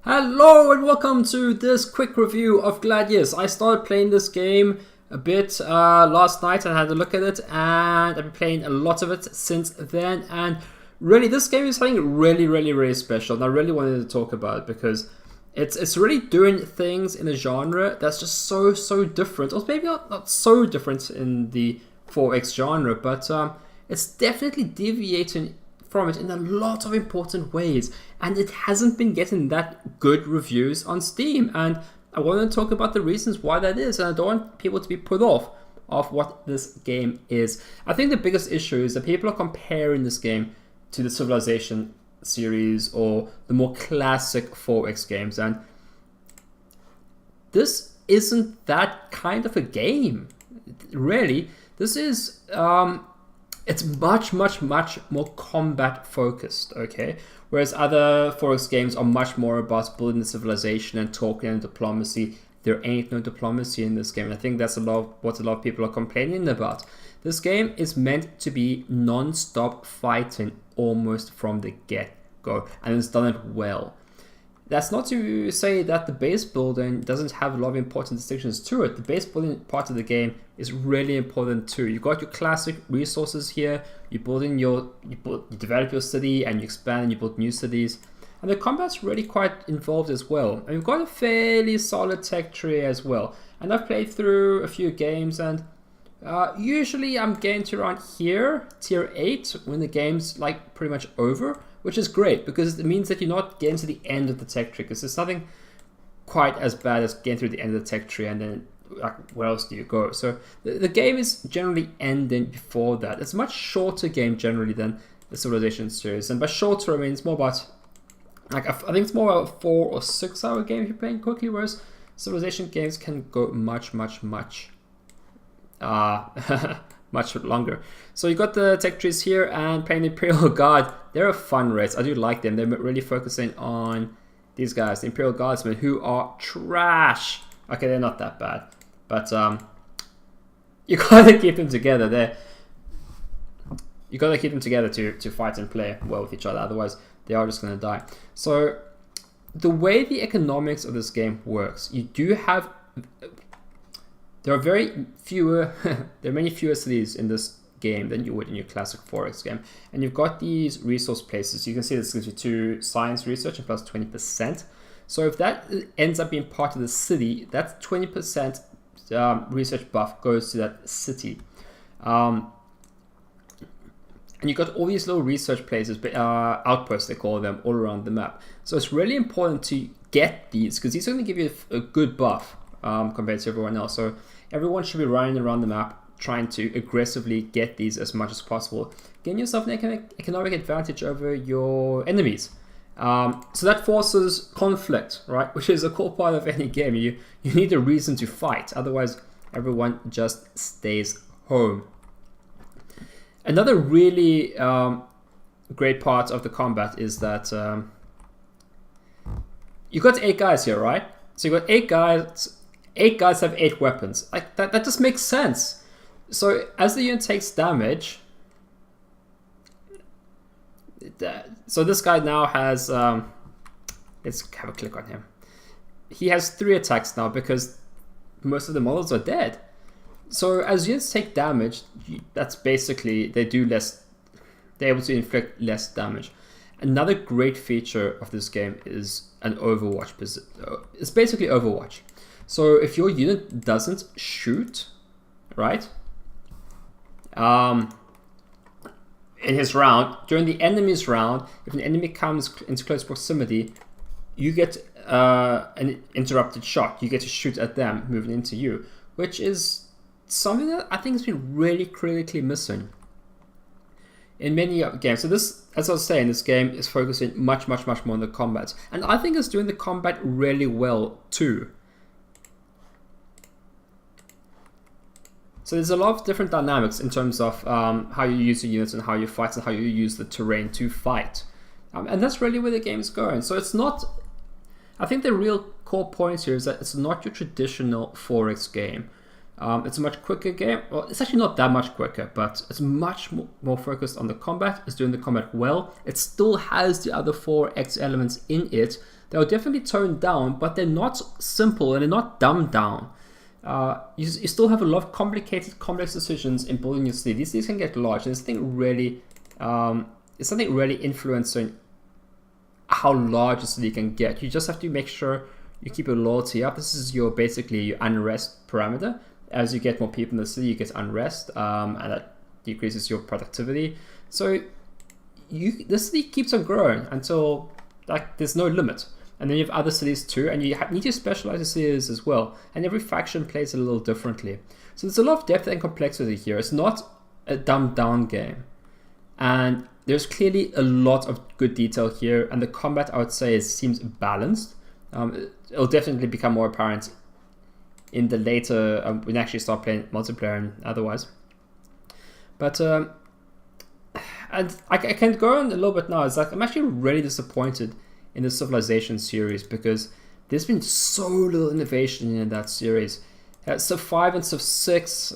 Hello and welcome to this quick review of Gladius. I started playing this game a bit last night. I had a look at it and I've been playing a lot of it since then. And really, this game is something really special. And I really wanted to talk about it because it's really doing things in a genre that's just so different. Or maybe not so different in the 4X genre, but it's definitely deviating from it in a lot of important ways, and it hasn't been getting that good reviews on Steam, and I want to talk about the reasons why that is, and I don't want people to be put off of what this game is. I think the biggest issue is that people are comparing this game to the Civilization series or the more classic 4X games, and this isn't that kind of a game, really. This is it's much more combat focused, okay? Whereas other 4X games are much more about building the civilization and talking and diplomacy. There ain't no diplomacy in this game. And I think that's what a lot of people are complaining about. This game is meant to be non-stop fighting almost from the get-go, and it's done it well. That's not to say that the base building doesn't have a lot of important distinctions to it. The base building part of the game is really important too. You've got your classic resources here. You develop your city and you expand and you build new cities. And the combat's really quite involved as well. And you've got a fairly solid tech tree as well. And I've played through a few games, and usually I'm getting to around here, tier 8, when the game's like pretty much over. Which is great because it means that you're not getting to the end of the tech tree, because there's nothing quite as bad as getting through the end of the tech tree and then where else do you go? So the game is generally ending before that. It's a much shorter game generally than the Civilization series, and by shorter I mean it's more about I think it's more about a 4 or 6 hour game if you're playing quickly, whereas Civilization games can go much much longer. So you got the tech trees here, and playing the Imperial Guard. They're a fun race. I do like them. They're really focusing on these guys, the Imperial Guardsmen, who are trash. Okay, they're not that bad, but you gotta keep them together. You gotta keep them together to fight and play well with each other. Otherwise, they are just gonna die. So the way the economics of this game works, you do have. There are many fewer cities in this game than you would in your classic 4X game. And you've got these resource places. You can see this gives you 2 science research and plus 20%. So if that ends up being part of the city, that 20% research buff goes to that city. And you've got all these little research places, outposts they call them, all around the map. So it's really important to get these, because these are going to give you a good buff. Compared to everyone else. So everyone should be running around the map trying to aggressively get these as much as possible, getting yourself an economic advantage over your enemies. So that forces conflict, right? Which is a core part of any game. You need a reason to fight, otherwise everyone just stays home. Another really great part of the combat is that you got 8 guys here, right? So you got 8 guys. 8 guys have 8 weapons. Like that just makes sense. So as the unit takes damage, so this guy now has let's have a click on him. He has 3 attacks now because most of the models are dead. So as units take damage, that's basically they're able to inflict less damage. Another great feature of this game is an Overwatch. It's basically Overwatch. So if your unit doesn't shoot, right, in his round, during the enemy's round, if an enemy comes into close proximity, you get an interrupted shot. You get to shoot at them moving into you, which is something that I think has been really critically missing in many games. So this, as I was saying, this game is focusing much more on the combat, and I think it's doing the combat really well too. So there's a lot of different dynamics in terms of how you use your units and how you fight and how you use the terrain to fight. And that's really where the game is going. So it's not... I think the real core point here is that it's not your traditional 4X game. It's a much quicker game. Well, it's actually not that much quicker, but it's much more focused on the combat. It's doing the combat well. It still has the other 4 X elements in it. They're definitely toned down, but they're not simple and they're not dumbed down. You still have a lot of complicated, complex decisions in building your city. These can get large, and it's something really influencing how large a city can get. You just have to make sure you keep your loyalty up. This is basically your unrest parameter. As you get more people in the city, you get unrest, and that decreases your productivity. So the city keeps on growing until there's no limit. And then you have other cities too, and you need to specialize the cities as well. And every faction plays a little differently. So there's a lot of depth and complexity here. It's not a dumbed down game. And there's clearly a lot of good detail here, and the combat, I would say, seems balanced. It'll definitely become more apparent in the later, when you actually start playing multiplayer and otherwise. But, and I can go on a little bit now. It's like, I'm actually really disappointed in the Civilization series because there's been so little innovation in that series. Civ 5 and Civ 6,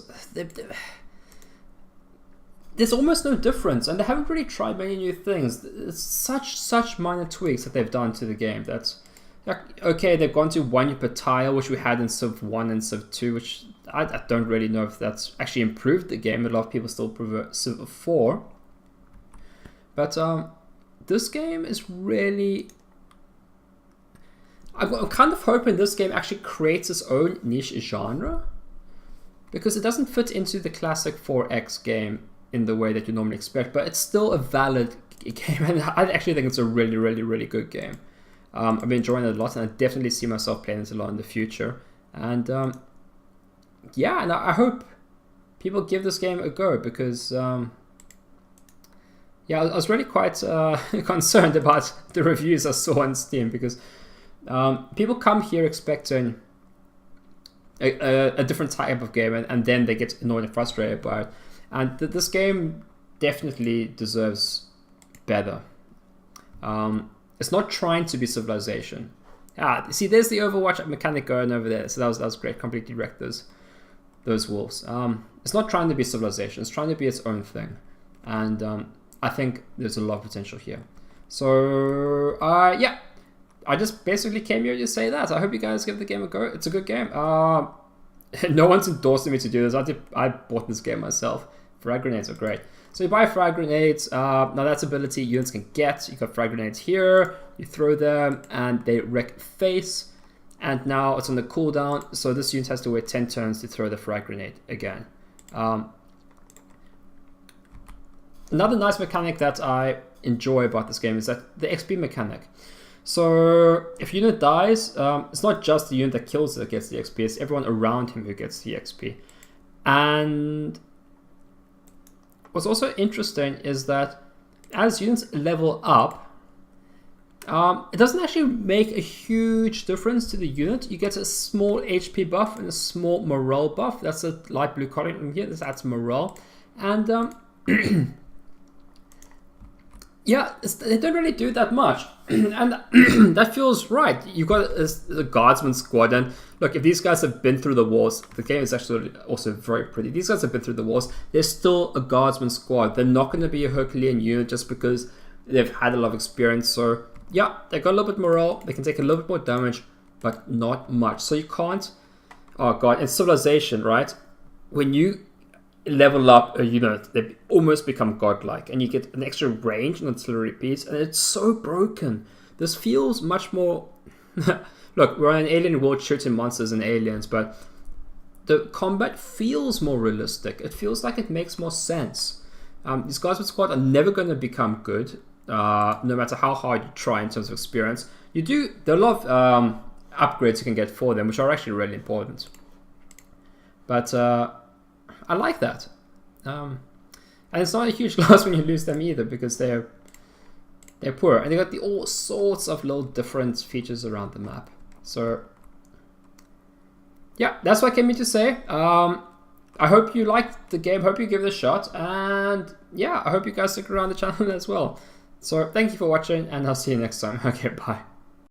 there's almost no difference, and they haven't really tried many new things. It's such minor tweaks that they've done to the game. That's okay. They've gone to 1 per tile, which we had in Civ 1 and Civ 2, which I don't really know if that's actually improved the game. A lot of people still prefer Civ 4, but this game is really. I'm kind of hoping this game actually creates its own niche genre, because it doesn't fit into the classic 4X game in the way that you normally expect, but it's still a valid game, and I actually think it's a really good game. I've been enjoying it a lot, and I definitely see myself playing it a lot in the future. And yeah, and I hope people give this game a go, because yeah, I was really quite concerned about the reviews I saw on Steam, because people come here expecting a different type of game, and then they get annoyed and frustrated by it. And this game definitely deserves better. It's not trying to be Civilization. See, there's the Overwatch mechanic going over there. So that was great. Completely wrecked those wolves. It's not trying to be Civilization. It's trying to be its own thing. And I think there's a lot of potential here. So yeah, I just basically came here to say that. I hope you guys give the game a go. It's a good game. No one's endorsing me to do this. I bought this game myself. Frag grenades are great. So you buy frag grenades. Now that's ability units can get. You got frag grenades here. You throw them and they wreck face. And now it's on the cooldown. So this unit has to wait 10 turns to throw the frag grenade again. Another nice mechanic that I enjoy about this game is that the XP mechanic. So if a unit dies, it's not just the unit that kills it that gets the XP, it's everyone around him who gets the XP. And what's also interesting is that as units level up, it doesn't actually make a huge difference to the unit. You get a small HP buff and a small morale buff. That's a light blue color here. This adds morale. And yeah, they don't really do that much. And that feels right. You've got a guardsman squad, and look, if these guys have been through the wars, the game is actually also very pretty. These guys have been through the wars. There's still a guardsman squad. They're not going to be a Herculean unit just because they've had a lot of experience. So yeah, they got a little bit morale. They can take a little bit more damage, but not much. So you can't. Oh god, in Civilization, right? When you level up a unit, they almost become godlike, and you get an extra range on artillery piece, and it's so broken. This feels much more. Look, we're on an alien world shooting monsters and aliens, but the combat feels more realistic. It feels like it makes more sense. These guys with squad are never going to become good, no matter how hard you try in terms of experience. There are a lot of upgrades you can get for them, which are actually really important. But I like that. And it's not a huge loss when you lose them either, because they're poor. And they got all sorts of little different features around the map. So yeah, that's what I came here to say. I hope you liked the game. Hope you give it a shot. And yeah, I hope you guys stick around the channel as well. So thank you for watching, and I'll see you next time. Okay, bye.